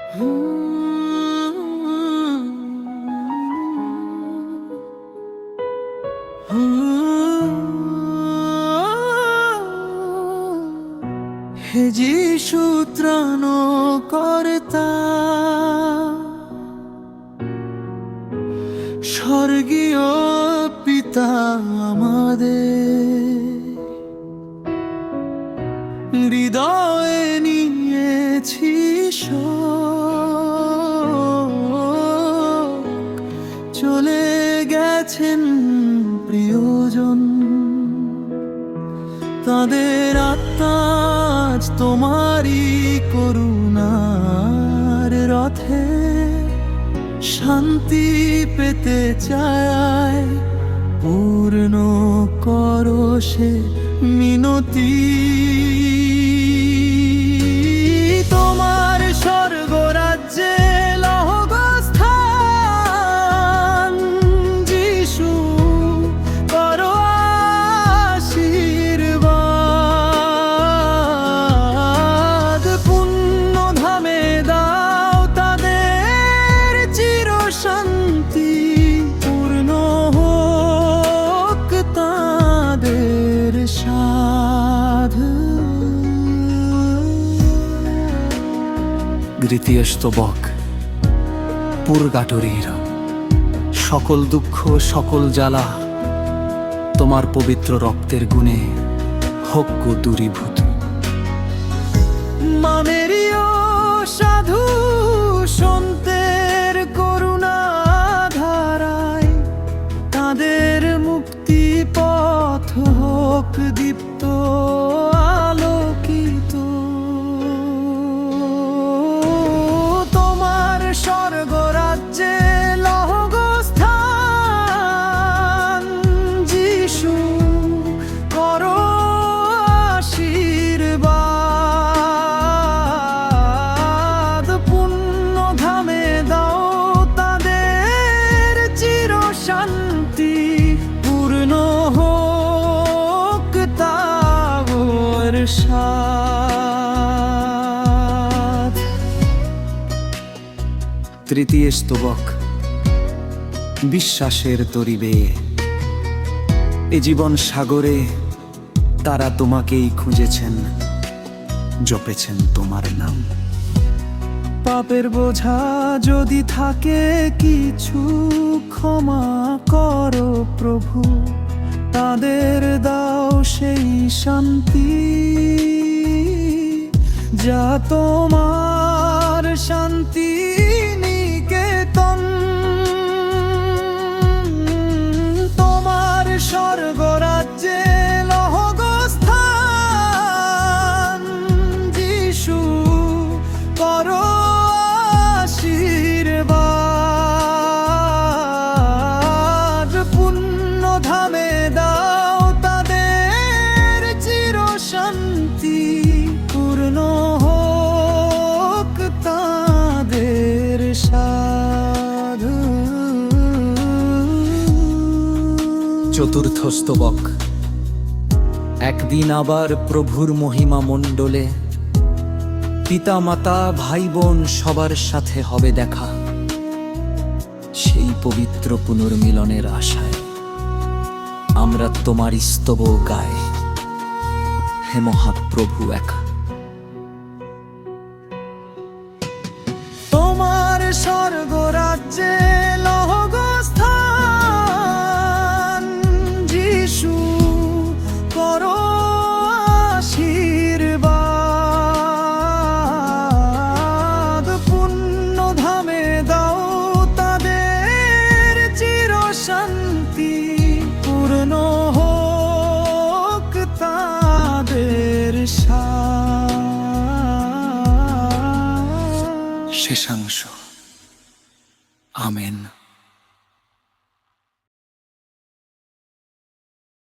হে যিশু ত্রাণকর্তা, স্বর্গীয় পিতা আমাদের হৃদয়ে নিয়েছি শোক, চলে গেছেন প্রিয়জন, তাদের আত্মা আজ তোমারই করুণার রথে শান্তি পেতে চায়। পূর্ণ করো সে মিনতি, তোমার স্বর্গরাজ্যে লহব স্থান। যিশু করো আশীর্বাদ, পুণ্য ধামে দাও তাদের চির শান্তি, পূর্ণ হোক তাদের সাধ। দ্বিতীয় স্তবক। পুরগাটরীর সকল দুঃখ সকল জ্বালা তোমার পবিত্র রক্তের গুণে হোক গো দূরীভূত। মামেরিয় সাধু সন্তের করুণা ধারায় তাদের মুক্তি পথ হোক দীপ্ত আলোকিত। তোমার স্বর্গরাজ্যে লহগ স্থান। যিশু করো আশীর্বাদ, পুণ্য ধামে দাও তাদের চির শান্তি, পূর্ণ হোক তার সাধ। তৃতীয় স্তবক। বিশ্বাসের তরি বেয়ে এ জীবন সাগরে তারা তোমাকেই খুঁজেছেন, জপেছেন তোমার নাম। পাপের বোঝা যদি থাকে কিছু ক্ষমা করো প্রভু, তাদের দাও সেই শান্তি যা তোমার শান্তি নিকেতন। তোমার স্বর্গরাজ্যে লহগ স্থান। যিশু করো আশীর্বাদ, পুণ্য ধামে দাও তাদের চির শান্তি, পূর্ণ হোক তাদের সাধ। চতুর্থ স্তবক। একদিন আবার প্রভুর মহিমা মণ্ডলে পিতা মাতা ভাই বোন সবার সাথে হবে দেখা। সেই পবিত্র পুনর্মিলনের আশায় আমরা তোমার স্তব গাই, হে মহাপ্রভু একা। তোমার স্বর্গরাজ্যে লহগ স্থান। যিশু করো আশীর্বাদ, পুণ্য ধামে দাও তাদের চির শান্তি, পূর্ণ হোক তাদের সাধ। শেষাংশ। আমেন।